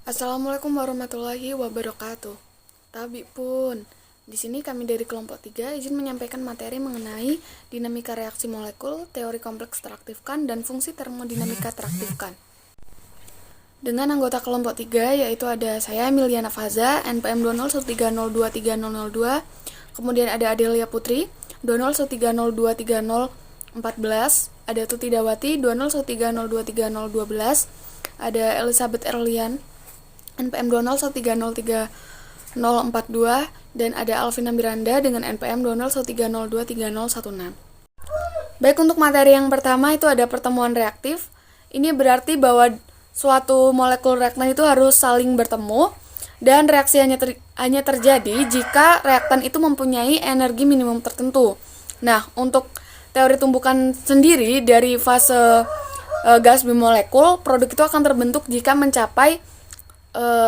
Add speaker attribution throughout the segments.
Speaker 1: Assalamualaikum warahmatullahi wabarakatuh. Tabi pun, di sini kami dari kelompok 3 izin menyampaikan materi mengenai dinamika reaksi molekul, teori kompleks teraktifkan, dan fungsi termodinamika teraktifkan. Dengan anggota kelompok 3 yaitu ada saya Emiliana Faza, NPM 20130230002, kemudian ada Adelia Putri 20130230014, ada Tuti Dawati 20130230012, ada Elizabeth Erlian NPM 201303042, dan ada Alvina Miranda dengan NPM 20130230016. Baik, untuk materi yang pertama itu ada pertemuan reaktif. Ini berarti bahwa suatu molekul reaktan itu harus saling bertemu dan reaksi hanya terjadi jika reaktan itu mempunyai energi minimum tertentu. Nah, untuk teori tumbukan sendiri dari fase gas bimolekul, produk itu akan terbentuk jika mencapai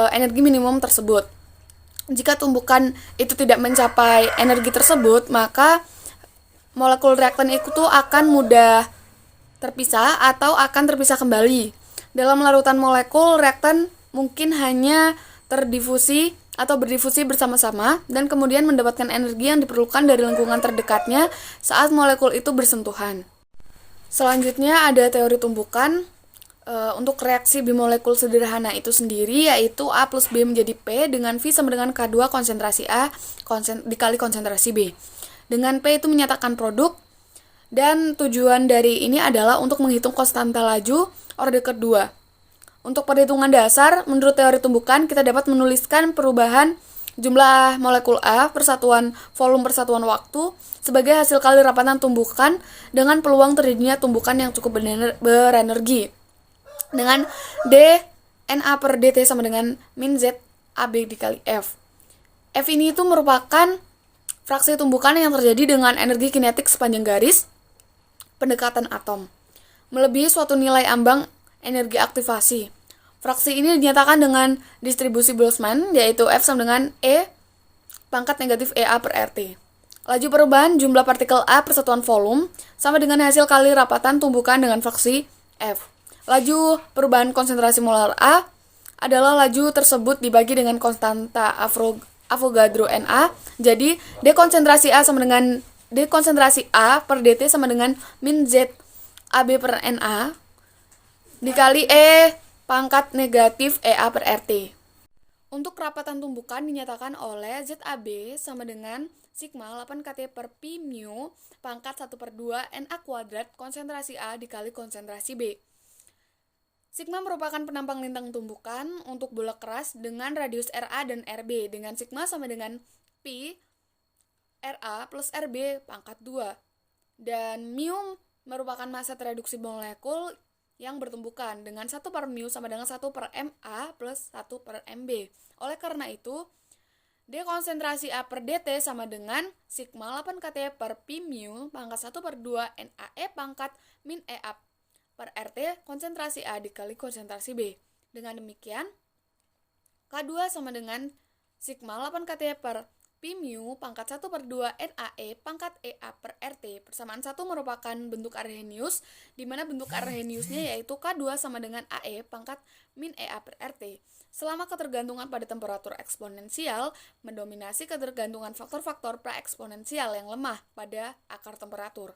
Speaker 1: energi minimum tersebut. Jika tumbukan itu tidak mencapai energi tersebut, maka molekul reaktan itu akan mudah terpisah atau akan terpisah kembali. Dalam larutan molekul, reaktan mungkin hanya terdifusi atau berdifusi bersama-sama dan kemudian mendapatkan energi yang diperlukan dari lingkungan terdekatnya saat molekul itu bersentuhan. Selanjutnya ada teori tumbukan. Untuk reaksi bimolekul sederhana itu sendiri yaitu A plus B menjadi P dengan V sama dengan K2 konsentrasi A dikali konsentrasi B. Dengan P itu menyatakan produk, dan tujuan dari ini adalah untuk menghitung konstanta laju orde kedua. Untuk perhitungan dasar, menurut teori tumbukan, kita dapat menuliskan perubahan jumlah molekul A persatuan volume persatuan waktu sebagai hasil kali rapatan tumbukan dengan peluang terjadinya tumbukan yang cukup berenergi. Dengan D NA per DT sama dengan min Z AB dikali F. F ini itu merupakan fraksi tumbukan yang terjadi dengan energi kinetik sepanjang garis pendekatan atom, melebihi suatu nilai ambang energi aktivasi. Fraksi ini dinyatakan dengan distribusi Boltzmann, yaitu F sama dengan E pangkat negatif EA per RT. Laju perubahan jumlah partikel A persatuan volume sama dengan hasil kali rapatan tumbukan dengan fraksi F. Laju perubahan konsentrasi molar A adalah laju tersebut dibagi dengan konstanta Avogadro Na. Jadi D konsentrasi A per dt sama dengan min Z AB per Na dikali E pangkat negatif EA per RT. Untuk kerapatan tumbukan dinyatakan oleh ZAB sama dengan sigma 8 kT per pi mu pangkat 1 per 2 Na kuadrat konsentrasi A dikali konsentrasi B. Sigma merupakan penampang lintang tumbukan untuk bola keras dengan radius RA dan RB dengan sigma sama dengan pi RA plus RB pangkat 2. Dan mu merupakan massa tereduksi molekul yang bertumbukan dengan 1 per mu sama dengan 1 per MA plus 1 per MB. Oleh karena itu, D konsentrasi A per DT sama dengan sigma 8 kT per pi mu pangkat 1 per 2 NaE pangkat min EA per RT konsentrasi A dikali konsentrasi B. Dengan demikian, K2 sama dengan sigma 8 kT per pi mu pangkat 1 per 2 NaE pangkat EA per RT. Persamaan 1 merupakan bentuk Arrhenius, di mana bentuk Arrheniusnya yaitu K2 sama dengan AE pangkat min EA per RT. Selama ketergantungan pada temperatur eksponensial mendominasi ketergantungan faktor-faktor praeksponensial yang lemah pada akar temperatur.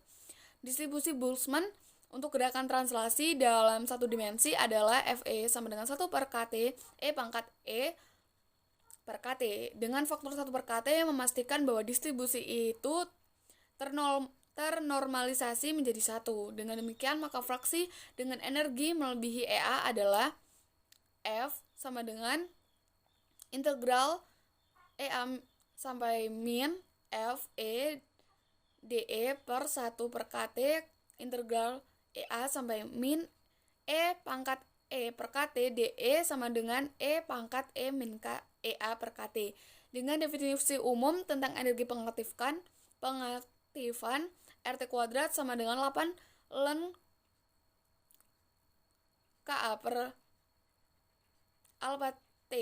Speaker 1: Distribusi Boltzmann untuk gerakan translasi dalam satu dimensi adalah Fe sama dengan 1 per kT E pangkat E per kT. Dengan faktor 1 per kT yang memastikan bahwa distribusi itu ternormalisasi menjadi 1. Dengan demikian, maka fraksi dengan energi melebihi EA adalah F sama dengan integral EA sampai min F E dE per 1 per kT integral EA sampai min E pangkat E per kT dE sama dengan E pangkat E min K EA per kT. Dengan definisi umum tentang energi pengaktifan RT kuadrat sama dengan 8 ln Ka per alpha T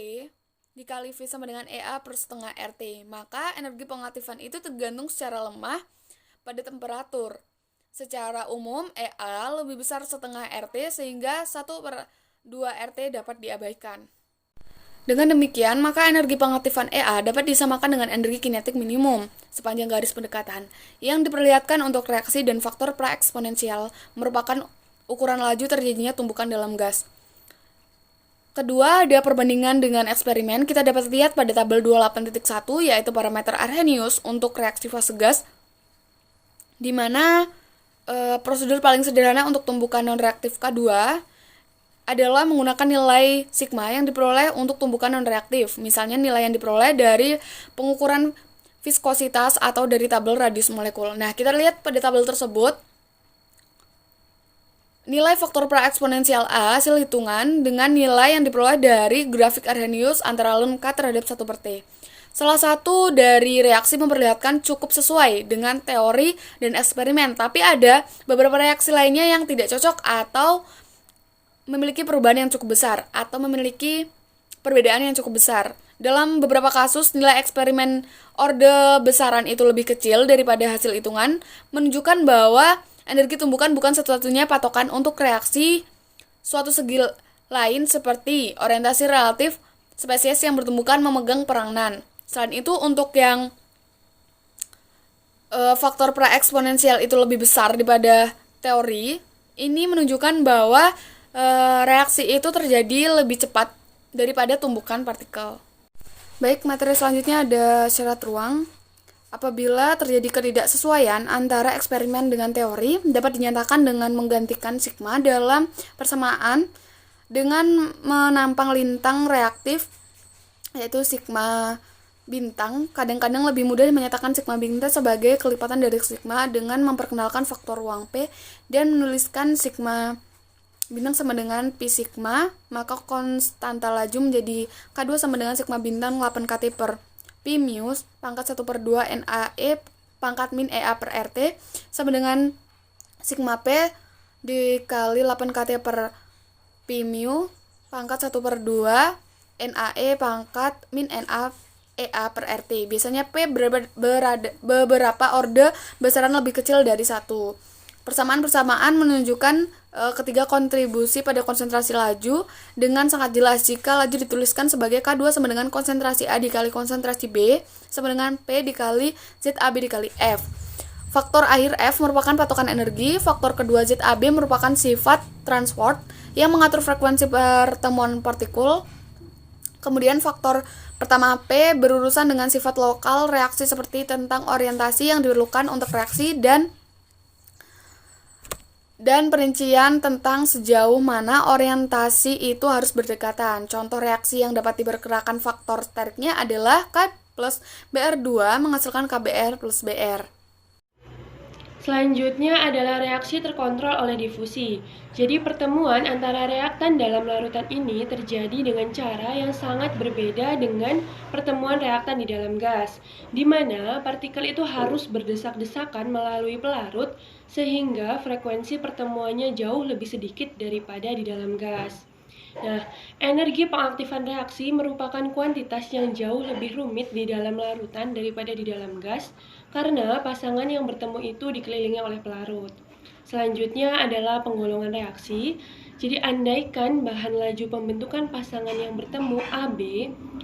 Speaker 1: dikali V sama dengan EA per setengah RT. Maka energi pengaktifan itu tergantung secara lemah pada temperatur. Secara umum, EA lebih besar setengah RT sehingga 1 per 2 RT dapat diabaikan. Dengan demikian, maka energi pengaktifan EA dapat disamakan dengan energi kinetik minimum sepanjang garis pendekatan yang diperlihatkan untuk reaksi dan faktor praeksponensial merupakan ukuran laju terjadinya tumbukan dalam gas. Kedua, ada perbandingan dengan eksperimen. Kita dapat lihat pada tabel 28.1 yaitu parameter Arrhenius untuk reaksi fase gas, di mana prosedur paling sederhana untuk tumbukan non-reaktif K2 adalah menggunakan nilai sigma yang diperoleh untuk tumbukan non-reaktif. Misalnya nilai yang diperoleh dari pengukuran viskositas atau dari tabel radius molekul. Nah, kita lihat pada tabel tersebut, nilai faktor praeksponensial A hasil hitungan dengan nilai yang diperoleh dari grafik Arrhenius antara ln K terhadap 1/T. Salah satu dari reaksi memperlihatkan cukup sesuai dengan teori dan eksperimen, tapi ada beberapa reaksi lainnya yang tidak cocok atau memiliki perubahan yang cukup besar atau memiliki perbedaan yang cukup besar. Dalam beberapa kasus, nilai eksperimen orde besaran itu lebih kecil daripada hasil hitungan, menunjukkan bahwa energi tumbukan bukan satu-satunya patokan untuk reaksi suatu segi lain seperti orientasi relatif spesies yang bertumbukan memegang peranan. Selain itu, untuk yang faktor praeksponensial itu lebih besar daripada teori, ini menunjukkan bahwa reaksi itu terjadi lebih cepat daripada tumbukan partikel. Baik, materi selanjutnya ada syarat ruang. Apabila terjadi ketidaksesuaian antara eksperimen dengan teori, dapat dinyatakan dengan menggantikan sigma dalam persamaan dengan menampang lintang reaktif, yaitu sigma bintang. Kadang-kadang lebih mudah menyatakan sigma bintang sebagai kelipatan dari sigma dengan memperkenalkan faktor ruang P dan menuliskan sigma bintang sama dengan pi sigma, maka konstanta laju menjadi K2 sama dengan sigma bintang 8 kT per pi mu pangkat 1/2 NaE pangkat min EA per RT sama dengan sigma P dikali 8 kT per pi mu pangkat 1/2 NaE pangkat min Na EA per RT. Biasanya P beberapa orde besaran lebih kecil dari 1. Persamaan-persamaan menunjukkan ketiga kontribusi pada konsentrasi laju dengan sangat jelas jika laju dituliskan sebagai K2 sama dengan konsentrasi A dikali konsentrasi B sama dengan P dikali ZAB dikali F. Faktor akhir F merupakan patokan energi, faktor kedua ZAB merupakan sifat transport yang mengatur frekuensi pertemuan partikul. Kemudian faktor pertama P berurusan dengan sifat lokal reaksi seperti tentang orientasi yang diperlukan untuk reaksi dan perincian tentang sejauh mana orientasi itu harus berdekatan. Contoh reaksi yang dapat diperkirakan faktor steriknya adalah K plus Br2 menghasilkan KBr plus Br.
Speaker 2: Selanjutnya adalah reaksi terkontrol oleh difusi. Jadi pertemuan antara reaktan dalam larutan ini terjadi dengan cara yang sangat berbeda dengan pertemuan reaktan di dalam gas, di mana partikel itu harus berdesak-desakan melalui pelarut sehingga frekuensi pertemuannya jauh lebih sedikit daripada di dalam gas. Nah, energi pengaktifan reaksi merupakan kuantitas yang jauh lebih rumit di dalam larutan daripada di dalam gas, karena pasangan yang bertemu itu dikelilingi oleh pelarut. Selanjutnya adalah penggolongan reaksi. Jadi andaikan bahan laju pembentukan pasangan yang bertemu AB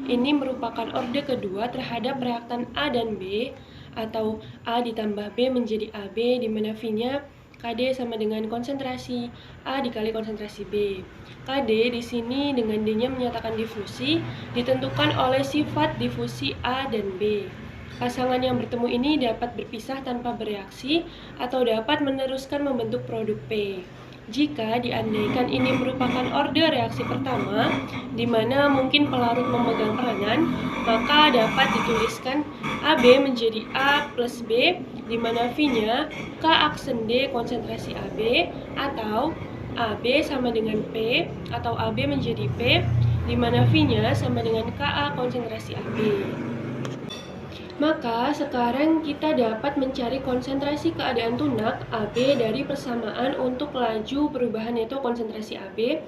Speaker 2: ini merupakan orde kedua terhadap reaktan A dan B, atau A ditambah B menjadi AB, di mana V-nya KD sama dengan konsentrasi A dikali konsentrasi B. KD di sini dengan D-nya menyatakan difusi, ditentukan oleh sifat difusi A dan B. Pasangan yang bertemu ini dapat berpisah tanpa bereaksi atau dapat meneruskan membentuk produk P. Jika diandaikan ini merupakan orde reaksi pertama, di mana mungkin pelarut memegang peranan, maka dapat dituliskan AB menjadi A plus B, di mana V-nya K aksen D konsentrasi AB, atau AB sama dengan P, atau AB menjadi P, di mana V-nya sama dengan Ka konsentrasi AB. Maka sekarang kita dapat mencari konsentrasi keadaan tunak AB dari persamaan untuk laju perubahan yaitu konsentrasi AB,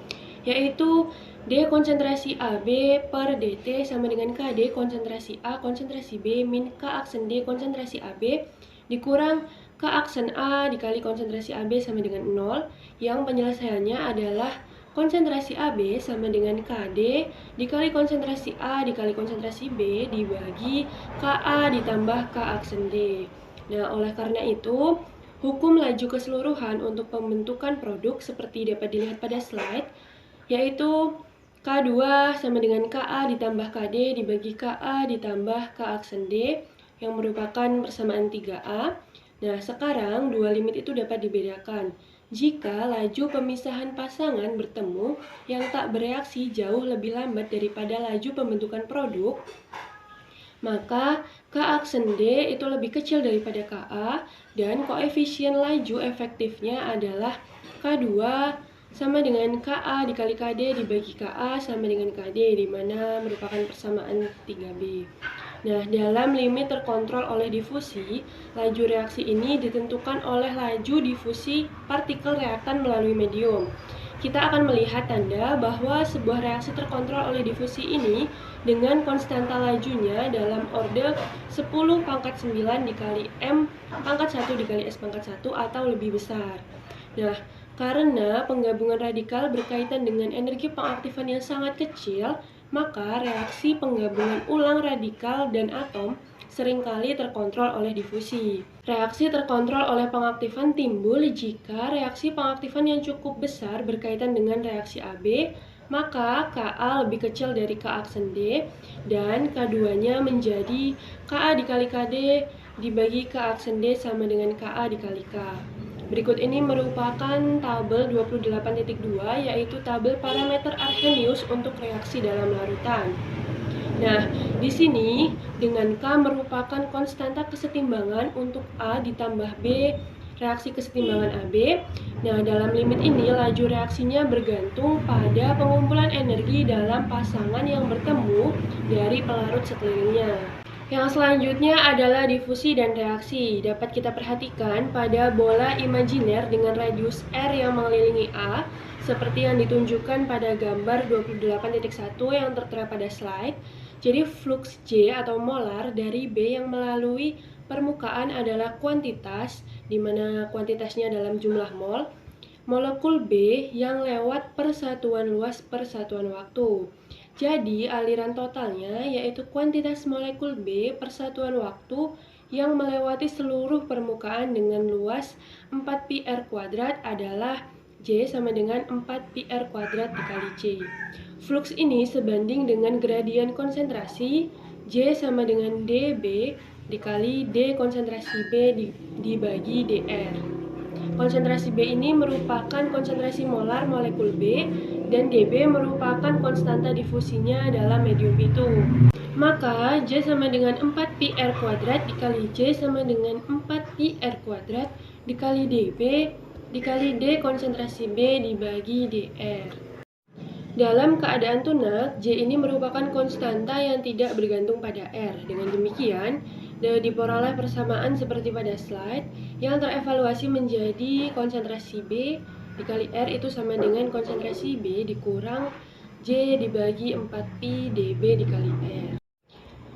Speaker 2: yaitu D konsentrasi AB per DT sama dengan KD konsentrasi A konsentrasi B min K aksen D konsentrasi AB dikurang K aksen A dikali konsentrasi AB sama dengan 0, yang penyelesaiannya adalah konsentrasi AB sama dengan KD dikali konsentrasi A dikali konsentrasi B dibagi KA ditambah K aksen D. Nah, oleh karena itu, hukum laju keseluruhan untuk pembentukan produk seperti dapat dilihat pada slide, yaitu K2 sama dengan KA ditambah KD dibagi KA ditambah K aksen D yang merupakan persamaan 3A. Nah, sekarang dua limit itu dapat dibedakan. Jika laju pemisahan pasangan bertemu yang tak bereaksi jauh lebih lambat daripada laju pembentukan produk, maka K aksen D itu lebih kecil daripada KA dan koefisien laju efektifnya adalah K2 sama dengan KA dikali KD dibagi KA sama dengan KD, di mana merupakan persamaan 3B. Nah, dalam limit terkontrol oleh difusi, laju reaksi ini ditentukan oleh laju difusi partikel reaktan melalui medium. Kita akan melihat tanda bahwa sebuah reaksi terkontrol oleh difusi ini dengan konstanta lajunya dalam orde 10 pangkat 9 dikali M pangkat 1 dikali S pangkat 1 atau lebih besar. Nah, karena penggabungan radikal berkaitan dengan energi pengaktifan yang sangat kecil, maka reaksi penggabungan ulang radikal dan atom seringkali terkontrol oleh difusi. Reaksi terkontrol oleh pengaktifan timbul jika reaksi pengaktifan yang cukup besar berkaitan dengan reaksi AB, maka Ka lebih kecil dari K aksen D, dan K2-nya menjadi Ka dikali KD dibagi K aksen D sama dengan Ka dikali K. Berikut ini merupakan tabel 28.2, yaitu tabel parameter Arrhenius untuk reaksi dalam larutan. Nah, di sini dengan K merupakan konstanta kesetimbangan untuk A ditambah B reaksi kesetimbangan AB. Nah, dalam limit ini laju reaksinya bergantung pada pengumpulan energi dalam pasangan yang bertemu dari pelarut sekelilingnya. Yang selanjutnya adalah difusi dan reaksi. Dapat kita perhatikan pada bola imajiner dengan radius R yang mengelilingi A, seperti yang ditunjukkan pada gambar 28.1 yang tertera pada slide. Jadi flux J atau molar dari B yang melalui permukaan adalah kuantitas, di mana kuantitasnya dalam jumlah mol, molekul B yang lewat persatuan luas persatuan waktu. Jadi, aliran totalnya yaitu kuantitas molekul B persatuan waktu yang melewati seluruh permukaan dengan luas 4πr² adalah J sama dengan 4πr² dikali C. Flux ini sebanding dengan gradien konsentrasi J sama dengan dB dikali D konsentrasi B dibagi dR. Konsentrasi B ini merupakan konsentrasi molar molekul B dan dB merupakan konstanta difusinya dalam medium itu. Maka J sama dengan 4πr² dikali J sama dengan 4πr² dikali dB dikali D konsentrasi B dibagi dR. Dalam keadaan tunak, J ini merupakan konstanta yang tidak bergantung pada R. Dengan demikian, diperoleh persamaan seperti pada slide yang terevaluasi menjadi konsentrasi B dikali R itu sama dengan konsentrasi B dikurang J dibagi 4π dB dikali R.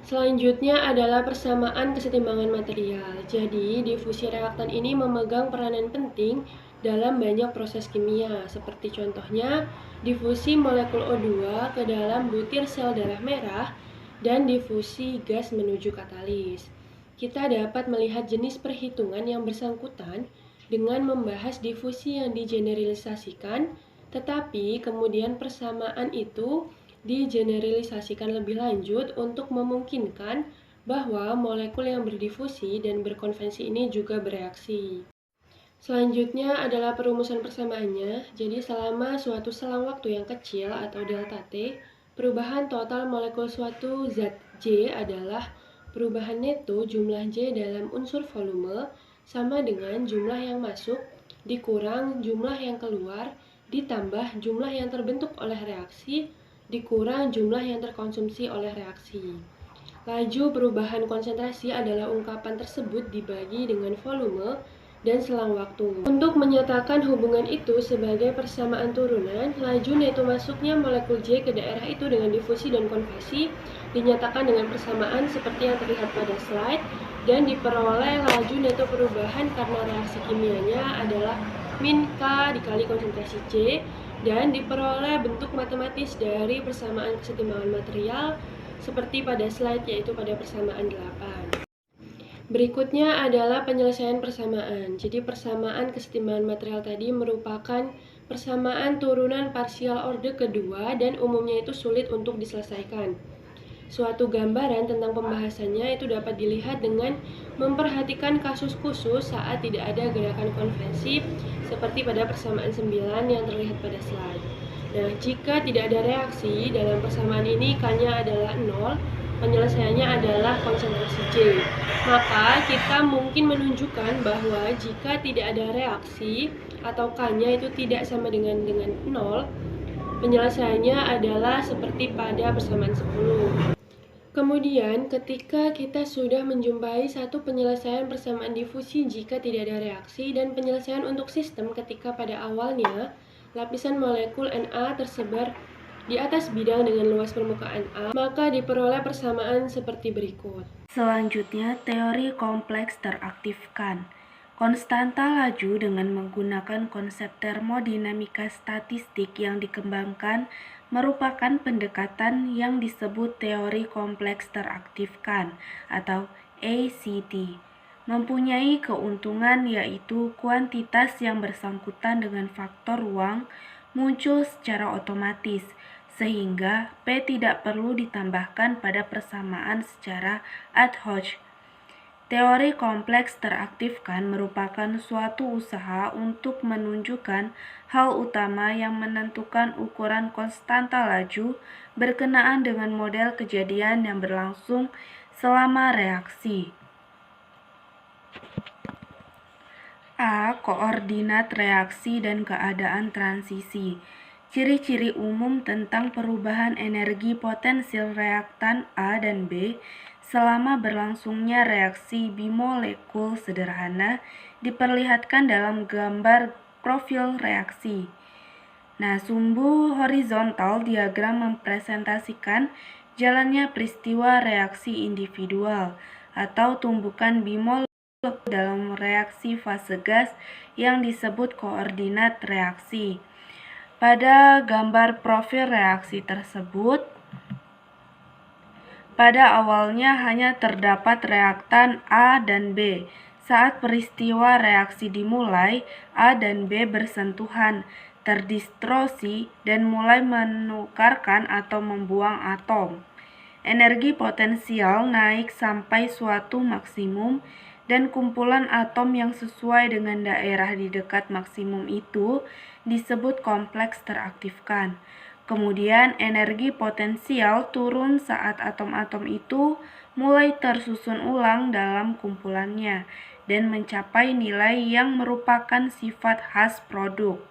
Speaker 2: Selanjutnya adalah persamaan kesetimbangan material. Jadi, difusi reaktan ini memegang peranan penting dalam banyak proses kimia, seperti contohnya difusi molekul O2 ke dalam butir sel darah merah dan difusi gas menuju katalis. Kita dapat melihat jenis perhitungan yang bersangkutan dengan membahas difusi yang digeneralisasikan, tetapi kemudian persamaan itu digeneralisasikan lebih lanjut untuk memungkinkan bahwa molekul yang berdifusi dan berkonvensi ini juga bereaksi. Selanjutnya adalah perumusan persamaannya. Jadi selama suatu selang waktu yang kecil atau delta T, perubahan total molekul suatu zat J adalah perubahan neto jumlah J dalam unsur volume sama dengan jumlah yang masuk dikurang jumlah yang keluar ditambah jumlah yang terbentuk oleh reaksi dikurang jumlah yang terkonsumsi oleh reaksi. Laju perubahan konsentrasi adalah ungkapan tersebut dibagi dengan volume dan selang waktu. Untuk menyatakan hubungan itu sebagai persamaan turunan, laju neto masuknya molekul J ke daerah itu dengan difusi dan konversi dinyatakan dengan persamaan seperti yang terlihat pada slide dan diperoleh laju neto perubahan karena reaksi kimianya adalah min K dikali konsentrasi J dan diperoleh bentuk matematis dari persamaan kesetimbangan material seperti pada slide, yaitu pada persamaan 8. Berikutnya adalah penyelesaian persamaan. Jadi persamaan kesetimbangan material tadi merupakan persamaan turunan parsial orde kedua dan umumnya itu sulit untuk diselesaikan. Suatu gambaran tentang pembahasannya itu dapat dilihat dengan memperhatikan kasus khusus saat tidak ada gerakan konvensi seperti pada persamaan 9 yang terlihat pada slide. Nah, jika tidak ada reaksi dalam persamaan ini, K-nya adalah 0, penyelesaiannya adalah konsentrasi J. Maka kita mungkin menunjukkan bahwa jika tidak ada reaksi atau K-nya itu tidak sama dengan 0, penyelesaiannya adalah seperti pada persamaan 10. Kemudian, ketika kita sudah menjumpai satu penyelesaian persamaan difusi jika tidak ada reaksi dan penyelesaian untuk sistem ketika pada awalnya lapisan molekul Na tersebar di atas bidang dengan luas permukaan A, maka diperoleh persamaan seperti berikut.
Speaker 3: Selanjutnya, teori kompleks teraktifkan. Konstanta laju dengan menggunakan konsep termodinamika statistik yang dikembangkan merupakan pendekatan yang disebut teori kompleks teraktifkan atau ACT. Mempunyai keuntungan yaitu kuantitas yang bersangkutan dengan faktor ruang muncul secara otomatis, sehingga P tidak perlu ditambahkan pada persamaan secara ad hoc. Teori kompleks teraktifkan merupakan suatu usaha untuk menunjukkan hal utama yang menentukan ukuran konstanta laju berkenaan dengan model kejadian yang berlangsung selama reaksi. A. Koordinat reaksi dan keadaan transisi. Ciri-ciri umum tentang perubahan energi potensial reaktan A dan B selama berlangsungnya reaksi bimolekul sederhana diperlihatkan dalam gambar profil reaksi. Nah, sumbu horizontal diagram mempresentasikan jalannya peristiwa reaksi individual atau tumbukan bimolekul dalam reaksi fase gas yang disebut koordinat reaksi. Pada gambar profil reaksi tersebut, pada awalnya hanya terdapat reaktan A dan B. Saat peristiwa reaksi dimulai, A dan B bersentuhan, terdistorsi, dan mulai menukarkan atau membuang atom. Energi potensial naik sampai suatu maksimum, dan kumpulan atom yang sesuai dengan daerah di dekat maksimum itu disebut kompleks teraktifkan. Kemudian energi potensial turun saat atom-atom itu mulai tersusun ulang dalam kumpulannya dan mencapai nilai yang merupakan sifat khas produk.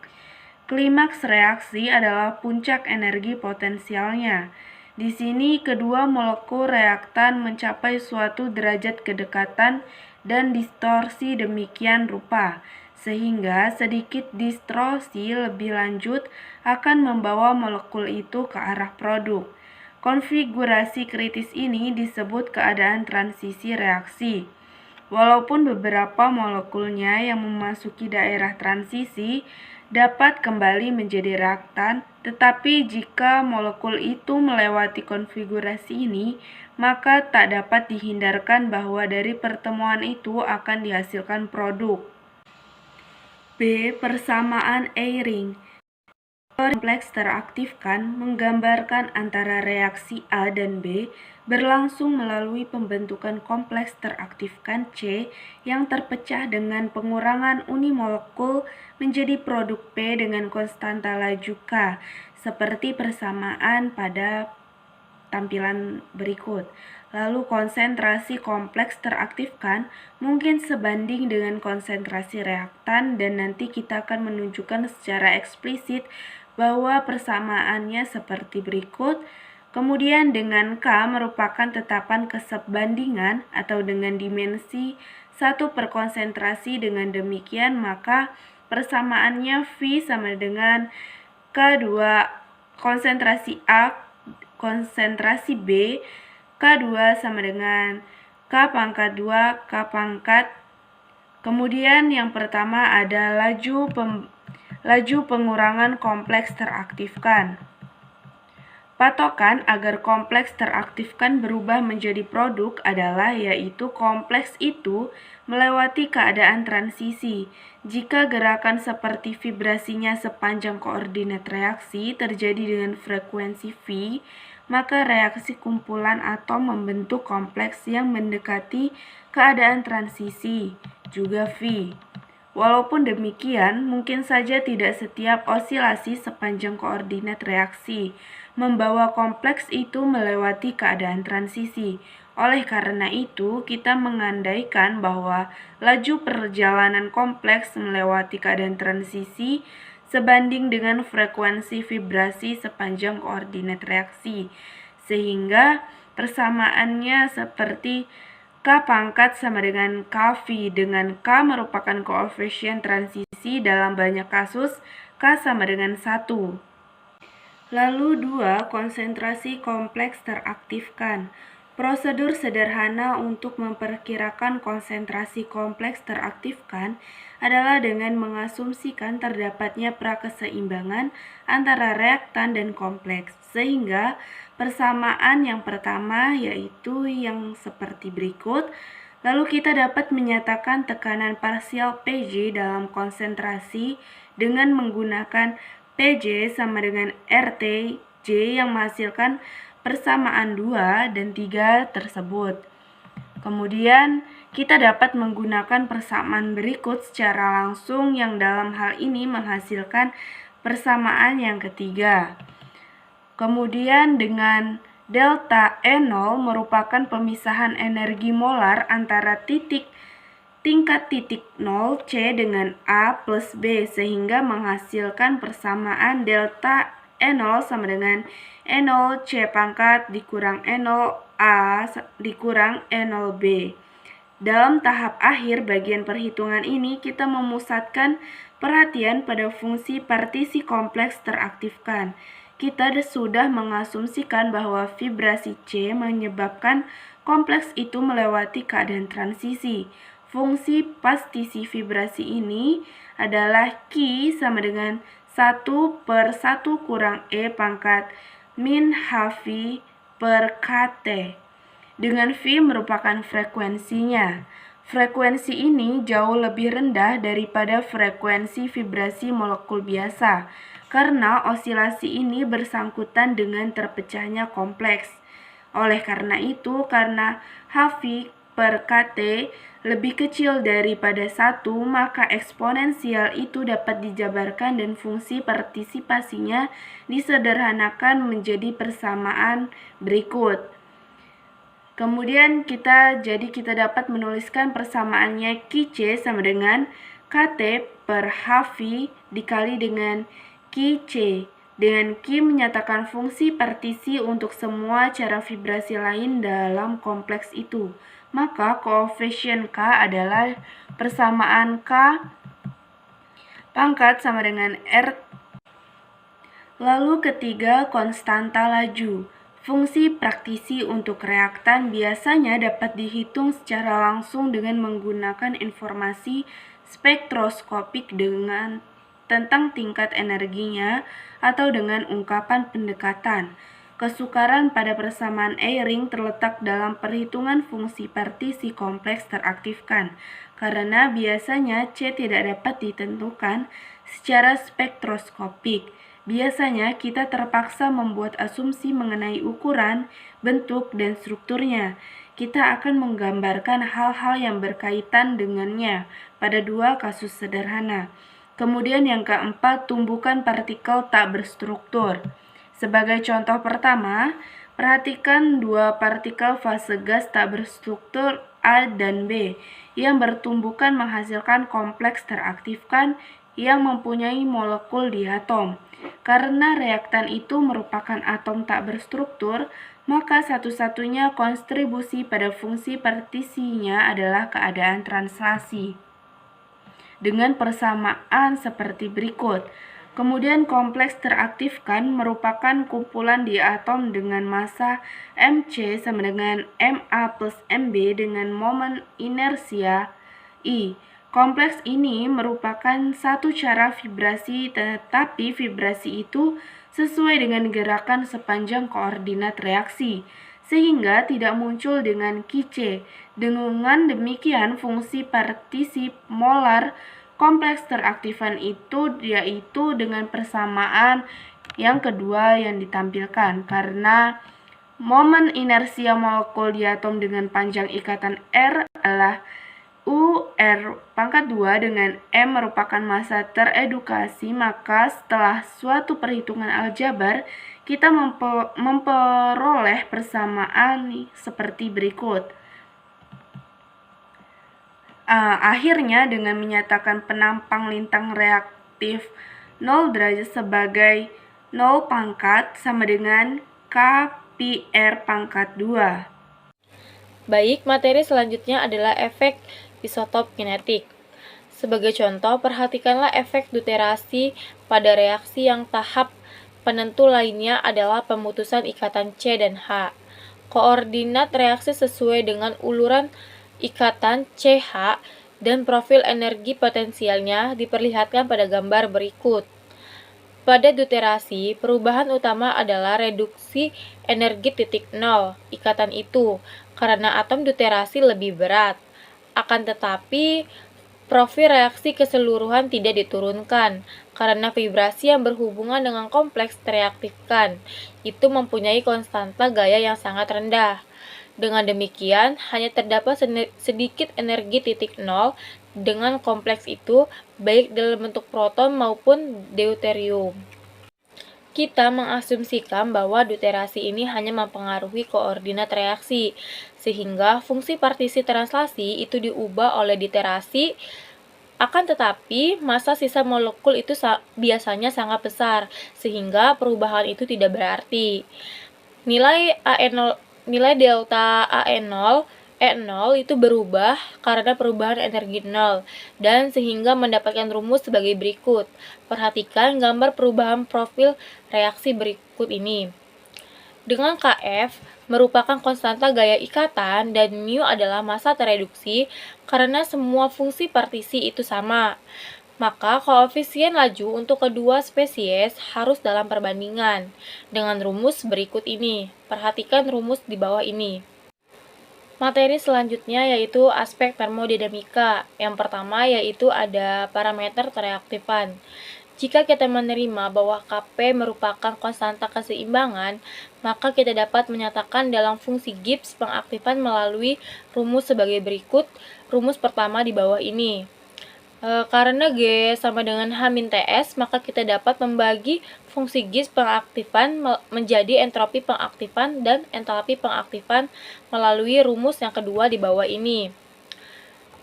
Speaker 3: Klimaks reaksi adalah puncak energi potensialnya. Di sini kedua molekul reaktan mencapai suatu derajat kedekatan dan distorsi demikian rupa, sehingga sedikit distorsi lebih lanjut akan membawa molekul itu ke arah produk. Konfigurasi kritis ini disebut keadaan transisi reaksi. Walaupun beberapa molekulnya yang memasuki daerah transisi dapat kembali menjadi reaktan, tetapi jika molekul itu melewati konfigurasi ini, maka tak dapat dihindarkan bahwa dari pertemuan itu akan dihasilkan produk. B. Persamaan Eyring. Teori kompleks teraktifkan menggambarkan antara reaksi A dan B berlangsung melalui pembentukan kompleks teraktifkan C yang terpecah dengan pengurangan unimolekul menjadi produk P dengan konstanta laju K, seperti persamaan pada tampilan berikut. Lalu konsentrasi kompleks teraktifkan mungkin sebanding dengan konsentrasi reaktan, dan nanti kita akan menunjukkan secara eksplisit bahwa persamaannya seperti berikut. Kemudian dengan K merupakan tetapan kesebandingan atau dengan dimensi 1 per konsentrasi. Dengan demikian maka persamaannya V sama dengan K2 konsentrasi A konsentrasi B, K2 sama dengan K pangkat 2 K pangkat. Kemudian yang pertama ada Laju pengurangan kompleks teraktifkan. Patokan agar kompleks teraktifkan berubah menjadi produk adalah yaitu kompleks itu melewati keadaan transisi. Jika gerakan seperti vibrasinya sepanjang koordinat reaksi terjadi dengan frekuensi V, maka reaksi kumpulan atom membentuk kompleks yang mendekati keadaan transisi, juga V. Walaupun demikian, mungkin saja tidak setiap osilasi sepanjang koordinat reaksi membawa kompleks itu melewati keadaan transisi. Oleh karena itu, kita mengandaikan bahwa laju perjalanan kompleks melewati keadaan transisi sebanding dengan frekuensi vibrasi sepanjang koordinat reaksi, sehingga persamaannya seperti K pangkat sama dengan KV, dengan K merupakan koefisien transisi dalam banyak kasus, K sama dengan 1. Lalu 2. Konsentrasi kompleks teraktifkan. Prosedur sederhana untuk memperkirakan konsentrasi kompleks teraktifkan adalah dengan mengasumsikan terdapatnya prakeseimbangan antara reaktan dan kompleks, sehingga persamaan yang pertama yaitu yang seperti berikut. Lalu kita dapat menyatakan tekanan parsial Pj dalam konsentrasi dengan menggunakan Pj sama dengan RT J yang menghasilkan persamaan 2 dan 3 tersebut. Kemudian kita dapat menggunakan persamaan berikut secara langsung yang dalam hal ini menghasilkan persamaan yang ketiga. Kemudian dengan delta E0 merupakan pemisahan energi molar antara tingkat titik 0 C dengan A plus B, sehingga menghasilkan persamaan delta E0 sama dengan E0 C pangkat dikurang E0 A dikurang E0 B. Dalam tahap akhir bagian perhitungan ini, kita memusatkan perhatian pada fungsi partisi kompleks teraktifkan. Kita sudah mengasumsikan bahwa vibrasi C menyebabkan kompleks itu melewati keadaan transisi. Fungsi partisi vibrasi ini adalah Q sama dengan 1/1 kurang E pangkat min HV per KT, dengan V merupakan frekuensinya. Frekuensi ini jauh lebih rendah daripada frekuensi vibrasi molekul biasa, karena osilasi ini bersangkutan dengan terpecahnya kompleks. Oleh karena itu, karena HV per KT lebih kecil daripada 1, maka eksponensial itu dapat dijabarkan dan fungsi partisipasinya disederhanakan menjadi persamaan berikut. Kemudian kita dapat menuliskan persamaannya QC sama dengan KT per HV dikali dengan QC. Dengan Q menyatakan fungsi partisi untuk semua cara vibrasi lain dalam kompleks itu. Maka koefisien K adalah persamaan K pangkat sama dengan R. Lalu ketiga, konstanta laju. Fungsi praktisi untuk reaktan biasanya dapat dihitung secara langsung dengan menggunakan informasi spektroskopik tentang tingkat energinya atau dengan ungkapan pendekatan. Kesukaran pada persamaan Eyring terletak dalam perhitungan fungsi partisi kompleks teraktifkan, karena biasanya C tidak dapat ditentukan secara spektroskopik. Biasanya kita terpaksa membuat asumsi mengenai ukuran, bentuk, dan strukturnya. Kita akan menggambarkan hal-hal yang berkaitan dengannya pada 2 kasus sederhana. Kemudian yang keempat, tumbukan partikel tak berstruktur. Sebagai contoh pertama, perhatikan 2 partikel fase gas tak berstruktur A dan B yang bertumbukan menghasilkan kompleks teraktifkan yang mempunyai molekul diatom. Karena reaktan itu merupakan atom tak berstruktur, maka satu-satunya kontribusi pada fungsi partisinya adalah keadaan translasi. Dengan persamaan seperti berikut. Kemudian kompleks teraktifkan merupakan kumpulan diatom dengan massa Mc sama dengan Ma plus Mb dengan momen inersia I. Kompleks ini merupakan satu cara vibrasi, tetapi vibrasi itu sesuai dengan gerakan sepanjang koordinat reaksi, sehingga tidak muncul dengan kice. Dengan demikian, fungsi partisip molar kompleks teraktifan itu yaitu dengan persamaan yang kedua yang ditampilkan, karena momen inersia molekul di atom dengan panjang ikatan R adalah UR pangkat 2 dengan M merupakan massa teredukasi, maka setelah suatu perhitungan aljabar, kita memperoleh persamaan seperti berikut. Akhirnya, dengan menyatakan penampang lintang reaktif 0 derajat sebagai 0 pangkat sama dengan K pi R pangkat 2.
Speaker 4: Baik, materi selanjutnya adalah efek isotop kinetik. Sebagai contoh, perhatikanlah efek deuterasi pada reaksi yang tahap penentu lainnya adalah pemutusan ikatan C dan H. Koordinat reaksi sesuai dengan uluran ikatan CH dan profil energi potensialnya diperlihatkan pada gambar berikut. Pada deuterasi, perubahan utama adalah reduksi energi titik nol ikatan itu, karena atom deuterasi lebih berat. Akan tetapi, profil reaksi keseluruhan tidak diturunkan, karena vibrasi yang berhubungan dengan kompleks tereaktifkan itu mempunyai konstanta gaya yang sangat rendah. Dengan demikian, hanya terdapat sedikit energi titik nol dengan kompleks itu, baik dalam bentuk proton maupun deuterium. Kita mengasumsikan bahwa deuterasi ini hanya mempengaruhi koordinat reaksi, sehingga fungsi partisi translasi itu diubah oleh deuterasi. Akan tetapi, massa sisa molekul itu biasanya sangat besar, sehingga perubahan itu tidak berarti. Nilai delta E0 itu berubah karena perubahan energi 0, dan sehingga mendapatkan rumus sebagai berikut. Perhatikan gambar perubahan profil reaksi berikut ini. Dengan Kf merupakan konstanta gaya ikatan dan mu adalah massa tereduksi karena semua fungsi partisi itu sama. Maka koefisien laju untuk kedua spesies harus dalam perbandingan dengan rumus berikut ini. Perhatikan rumus di bawah ini. Materi selanjutnya yaitu aspek termodinamika. Yang pertama yaitu ada parameter tereaktifan. Jika kita menerima bahwa Kp merupakan konstanta keseimbangan, maka kita dapat menyatakan dalam fungsi Gibbs pengaktifan melalui rumus sebagai berikut. Rumus pertama di bawah ini. Karena G sama dengan H-Ts, maka kita dapat membagi fungsi Gibbs pengaktifan menjadi entropi pengaktifan dan entalpi pengaktifan melalui rumus yang kedua di bawah ini.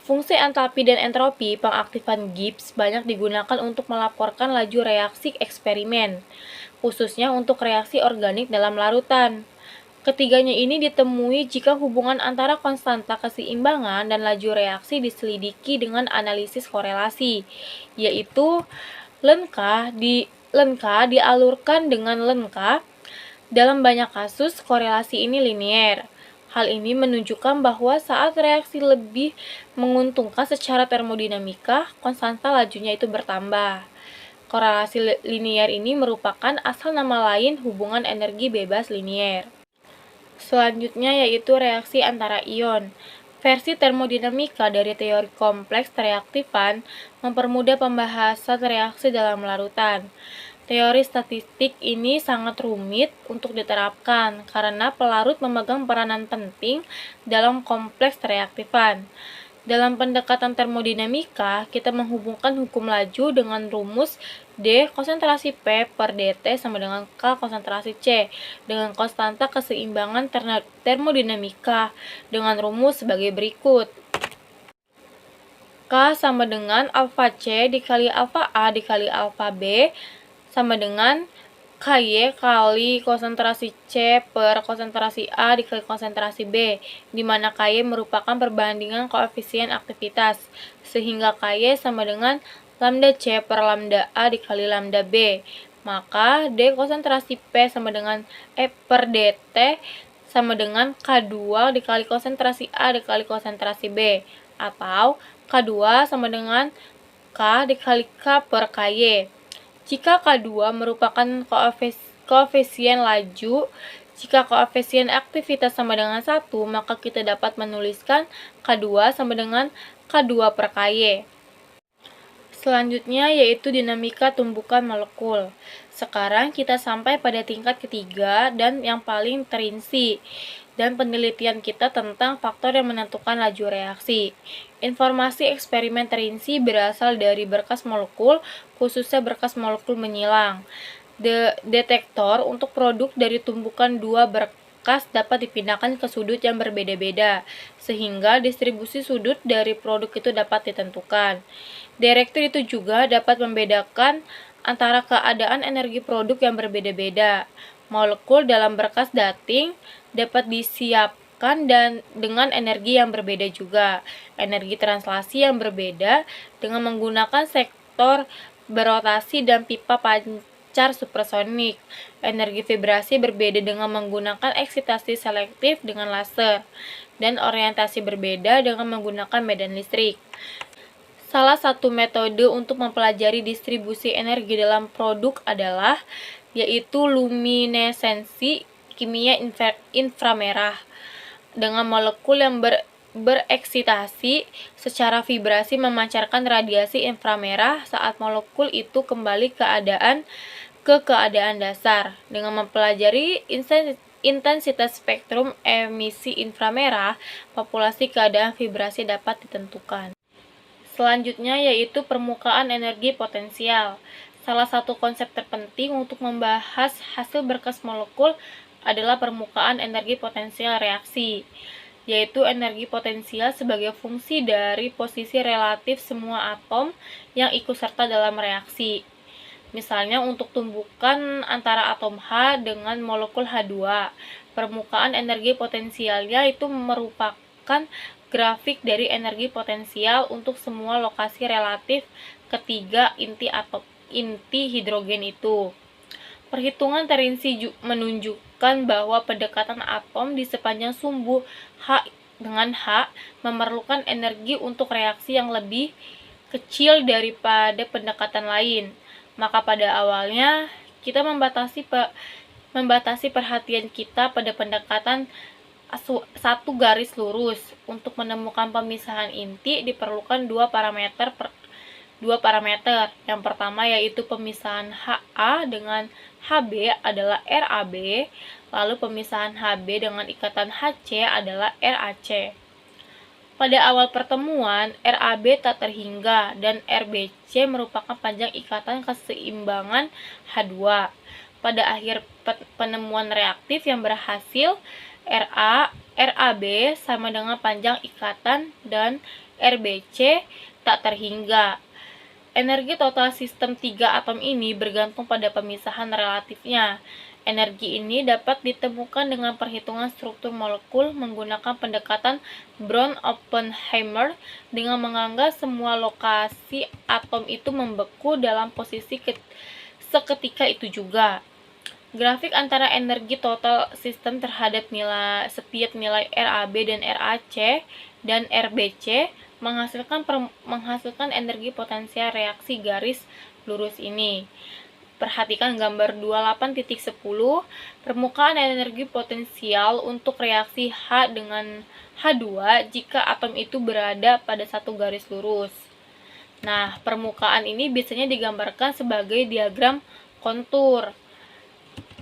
Speaker 4: Fungsi entalpi dan entropi pengaktifan Gibbs banyak digunakan untuk melaporkan laju reaksi eksperimen, khususnya untuk reaksi organik dalam larutan. Ketiganya ini ditemui jika hubungan antara konstanta keseimbangan dan laju reaksi diselidiki dengan analisis korelasi, yaitu Lenka dialurkan dengan Lenka. Dalam banyak kasus, korelasi ini linier. Hal ini menunjukkan bahwa saat reaksi lebih menguntungkan secara termodinamika, konstanta lajunya itu bertambah. Korelasi linier ini merupakan asal nama lain hubungan energi bebas linier. Selanjutnya yaitu reaksi antara ion. Versi termodinamika dari teori kompleks tereaktifan mempermudah pembahasan reaksi dalam larutan. Teori statistik ini sangat rumit untuk diterapkan karena pelarut memegang peranan penting dalam kompleks tereaktifan. Dalam pendekatan termodinamika, kita menghubungkan hukum laju dengan rumus D konsentrasi P per dt sama dengan K konsentrasi C dengan konstanta keseimbangan termodinamika dengan rumus sebagai berikut. K sama dengan alfa C dikali alfa A dikali alfa B sama dengan KY kali konsentrasi C per konsentrasi A dikali konsentrasi B, di mana KY merupakan perbandingan koefisien aktivitas, sehingga KY sama dengan lambda C per lambda A dikali lambda B. Maka D konsentrasi P sama dengan E per dt sama dengan K2 dikali konsentrasi A dikali konsentrasi B, atau K2 sama dengan K dikali K per KY. Jika K2 merupakan koefisien laju, jika koefisien aktivitas sama dengan 1, maka kita dapat menuliskan K2 sama dengan K2 per KY. Selanjutnya yaitu dinamika tumbukan molekul. Sekarang kita sampai pada tingkat ketiga dan yang paling terinci, dan penelitian kita tentang faktor yang menentukan laju reaksi. Informasi eksperimen terinci berasal dari berkas molekul, khususnya berkas molekul menyilang. Detektor untuk produk dari tumbukan dua berkas dapat dipindahkan ke sudut yang berbeda-beda, sehingga distribusi sudut dari produk itu dapat ditentukan. Direktur itu juga dapat membedakan antara keadaan energi produk yang berbeda-beda. Molekul dalam berkas dating dapat disiapkan dan dengan energi yang berbeda juga. Energi translasi yang berbeda dengan menggunakan sektor berotasi dan pipa pancar supersonik. Energi vibrasi berbeda dengan menggunakan eksitasi selektif dengan laser. Dan orientasi berbeda dengan menggunakan medan listrik. Salah satu metode untuk mempelajari distribusi energi dalam produk adalah yaitu luminesensi kimia inframerah. Dengan molekul yang bereksitasi secara vibrasi memancarkan radiasi inframerah saat molekul itu kembali ke keadaan dasar. Dengan mempelajari intensitas spektrum emisi inframerah, populasi keadaan vibrasi dapat ditentukan. Selanjutnya yaitu permukaan energi potensial. Salah satu konsep terpenting untuk membahas hasil berkas molekul adalah permukaan energi potensial reaksi, yaitu energi potensial sebagai fungsi dari posisi relatif semua atom yang ikut serta dalam reaksi. Misalnya untuk tumbukan antara atom H dengan molekul H2, permukaan energi potensialnya itu merupakan grafik dari energi potensial untuk semua lokasi relatif ketiga inti hidrogen itu. Perhitungan terinci menunjukkan bahwa pendekatan atom di sepanjang sumbu H dengan H memerlukan energi untuk reaksi yang lebih kecil daripada pendekatan lain. Maka pada awalnya kita membatasi perhatian kita pada pendekatan satu garis lurus. Untuk menemukan pemisahan inti diperlukan dua parameter. Yang pertama yaitu pemisahan HA dengan HB adalah RAB, lalu pemisahan HB dengan ikatan HC adalah RAC. Pada awal pertemuan, RAB tak terhingga dan RBC merupakan panjang ikatan keseimbangan H2. Pada akhir penemuan reaktif yang berhasil, RAB sama dengan panjang ikatan dan RBC tak terhingga. Energi total sistem 3 atom ini bergantung pada pemisahan relatifnya. Energi ini dapat ditemukan dengan perhitungan struktur molekul menggunakan pendekatan Brown-Oppenheimer dengan menganggap semua lokasi atom itu membeku dalam posisi seketika itu juga. Grafik antara energi total sistem terhadap setiap nilai RAB dan RAC dan RBC menghasilkan energi potensial reaksi garis lurus ini. Perhatikan gambar 28.10, permukaan energi potensial untuk reaksi H dengan H2 jika atom itu berada pada satu garis lurus. Nah, permukaan ini biasanya digambarkan sebagai diagram kontur.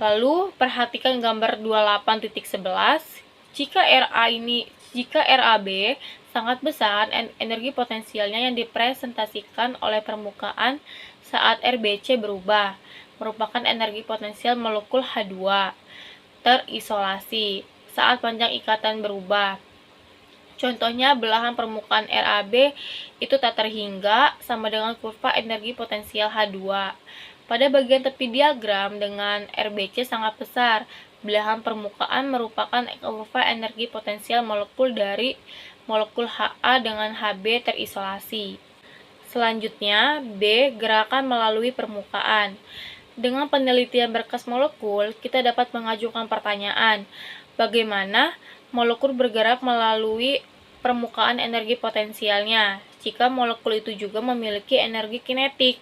Speaker 4: Lalu perhatikan gambar 28.11. Jika RAB sangat besar, energi potensialnya yang dipresentasikan oleh permukaan saat RBC berubah, merupakan energi potensial molekul H2 terisolasi saat panjang ikatan berubah. Contohnya belahan permukaan RAB itu tak terhingga sama dengan kurva energi potensial H2. Pada bagian tepi diagram dengan RBC sangat besar, belahan permukaan merupakan kurva energi potensial molekul dari molekul HA dengan HB terisolasi. Selanjutnya, B. Gerakan melalui permukaan. Dengan penelitian berkas molekul, kita dapat mengajukan pertanyaan, bagaimana molekul bergerak melalui permukaan energi potensialnya? jika molekul itu juga memiliki energi kinetik.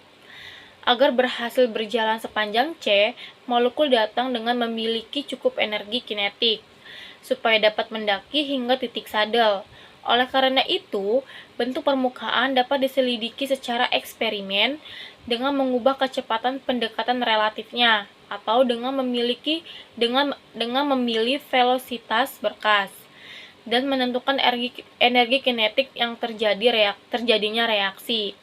Speaker 4: Agar berhasil berjalan sepanjang C, molekul datang dengan memiliki cukup energi kinetik, supaya dapat mendaki hingga titik saddle. Oleh karena itu, bentuk permukaan dapat diselidiki secara eksperimen dengan mengubah kecepatan pendekatan relatifnya, atau dengan memilih velositas berkas, dan menentukan energi kinetik yang terjadinya reaksi.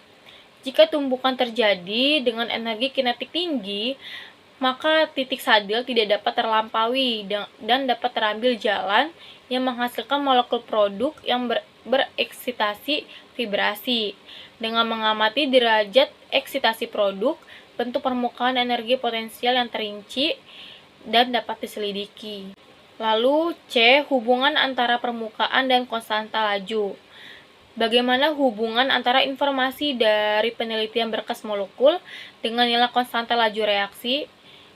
Speaker 4: Jika tumbukan terjadi dengan energi kinetik tinggi, maka titik saddle tidak dapat terlampaui dan dapat terambil jalan yang menghasilkan molekul produk yang bereksitasi vibrasi. Dengan mengamati derajat eksitasi produk, bentuk permukaan energi potensial yang terinci dan dapat diselidiki. Lalu C. Hubungan antara permukaan dan konstanta laju. Bagaimana hubungan antara informasi dari penelitian berkas molekul dengan nilai konstanta laju reaksi?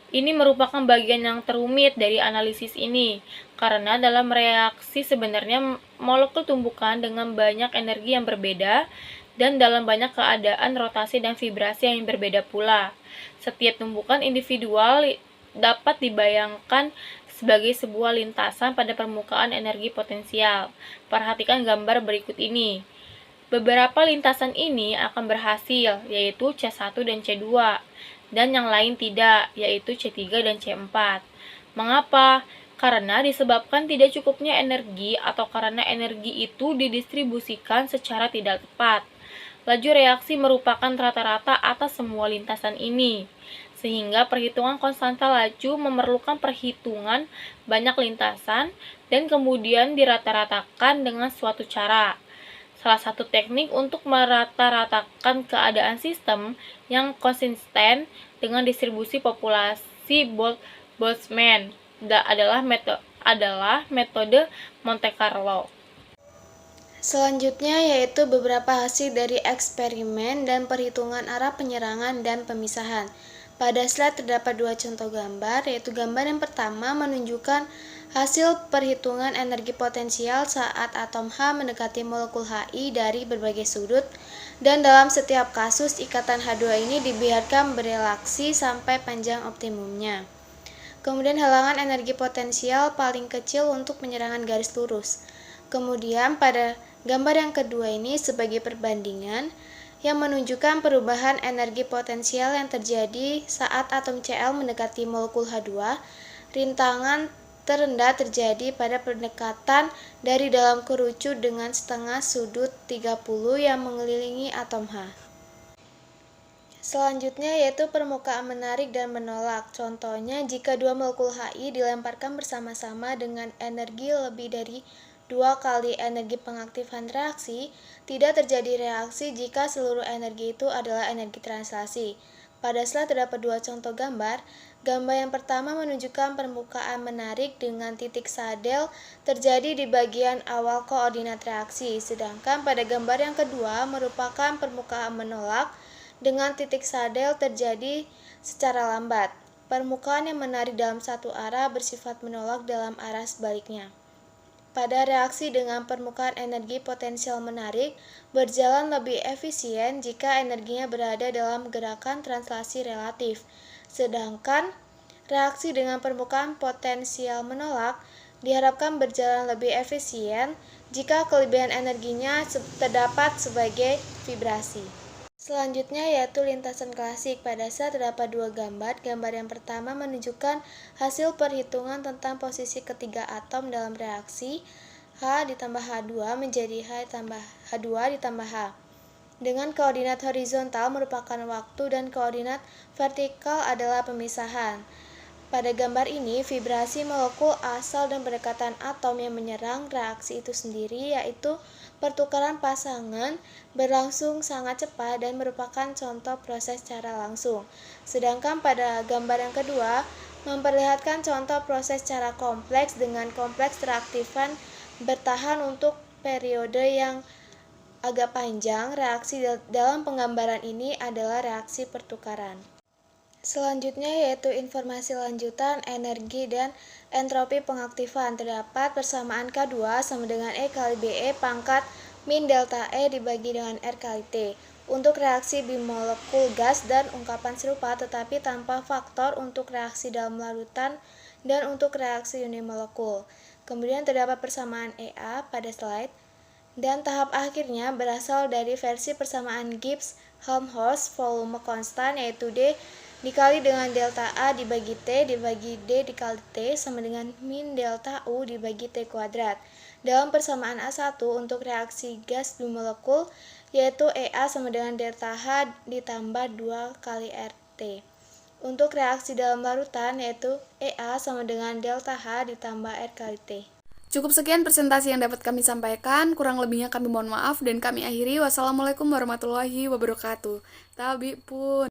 Speaker 4: Ini merupakan bagian yang terumit dari analisis ini, karena dalam reaksi sebenarnya molekul tumbukan dengan banyak energi yang berbeda dan dalam banyak keadaan rotasi dan vibrasi yang berbeda pula. Setiap tumbukan individual dapat dibayangkan sebagai sebuah lintasan pada permukaan energi potensial. Perhatikan gambar berikut ini. Beberapa lintasan ini akan berhasil, yaitu C1 dan C2, dan yang lain tidak, yaitu C3 dan C4. Mengapa? Karena disebabkan tidak cukupnya energi atau karena energi itu didistribusikan secara tidak tepat. Laju reaksi merupakan rata-rata atas semua lintasan ini, sehingga perhitungan konstanta laju memerlukan perhitungan banyak lintasan dan kemudian dirata-ratakan dengan suatu cara. Salah satu teknik untuk merata-ratakan keadaan sistem yang konsisten dengan distribusi populasi Boltzmann adalah metode Monte Carlo.
Speaker 1: Selanjutnya yaitu beberapa hasil dari eksperimen dan perhitungan arah penyerangan dan pemisahan. Pada slide terdapat dua contoh gambar, yaitu gambar yang pertama menunjukkan hasil perhitungan energi potensial saat atom H mendekati molekul Hi dari berbagai sudut, dan dalam setiap kasus ikatan H2 ini dibiarkan berelaksi sampai panjang optimumnya. Kemudian halangan energi potensial paling kecil untuk penyerangan garis lurus. Kemudian pada gambar yang kedua ini sebagai perbandingan yang menunjukkan perubahan energi potensial yang terjadi saat atom Cl mendekati molekul H2. Rintangan terendah terjadi pada pendekatan dari dalam kerucut dengan setengah sudut 30 yang mengelilingi atom H. Selanjutnya yaitu permukaan menarik dan menolak. Contohnya, jika dua molekul Hi dilemparkan bersama-sama dengan energi lebih dari 2 kali energi pengaktifan reaksi, tidak terjadi reaksi jika seluruh energi itu adalah energi translasi. Pada slide terdapat dua contoh gambar. Gambar yang pertama menunjukkan permukaan menarik dengan titik saddle terjadi di bagian awal koordinat reaksi, sedangkan pada gambar yang kedua merupakan permukaan menolak dengan titik saddle terjadi secara lambat. Permukaan yang menarik dalam satu arah bersifat menolak dalam arah sebaliknya. Pada reaksi dengan permukaan energi potensial menarik berjalan lebih efisien jika energinya berada dalam gerakan translasi relatif, sedangkan reaksi dengan permukaan potensial menolak diharapkan berjalan lebih efisien jika kelebihan energinya terdapat sebagai vibrasi. Selanjutnya yaitu lintasan klasik. Pada slide terdapat dua gambar. Gambar yang pertama menunjukkan hasil perhitungan tentang posisi ketiga atom dalam reaksi H ditambah H2 menjadi H ditambah H2 ditambah H. Dengan koordinat horizontal merupakan waktu dan koordinat vertikal adalah pemisahan. Pada gambar ini, vibrasi molekul asal dan pendekatan atom yang menyerang reaksi itu sendiri, yaitu pertukaran pasangan, berlangsung sangat cepat dan merupakan contoh proses secara langsung. Sedangkan pada gambar yang kedua, memperlihatkan contoh proses secara kompleks dengan kompleks teraktifan bertahan untuk periode yang agak panjang. Reaksi dalam penggambaran ini adalah reaksi pertukaran. Selanjutnya yaitu informasi lanjutan energi dan entropi pengaktifan. Terdapat persamaan K2 sama dengan E kali BE pangkat
Speaker 5: min delta E dibagi dengan R kali T. Untuk reaksi bimolekul gas dan ungkapan serupa tetapi tanpa faktor untuk reaksi dalam larutan dan untuk reaksi unimolekul. Kemudian terdapat persamaan EA pada slide. Dan tahap akhirnya berasal dari versi persamaan Gibbs-Helmholtz volume konstan yaitu D dikali dengan delta A dibagi T dibagi D dikali T sama dengan min delta U dibagi T kuadrat. Dalam persamaan A1 untuk reaksi gas bimolekul yaitu EA sama dengan delta H ditambah 2 kali RT. Untuk reaksi dalam larutan yaitu EA sama dengan delta H ditambah R kali T.
Speaker 1: Cukup sekian presentasi yang dapat kami sampaikan, kurang lebihnya kami mohon maaf dan kami akhiri. Wassalamualaikum warahmatullahi wabarakatuh. Tabi pun.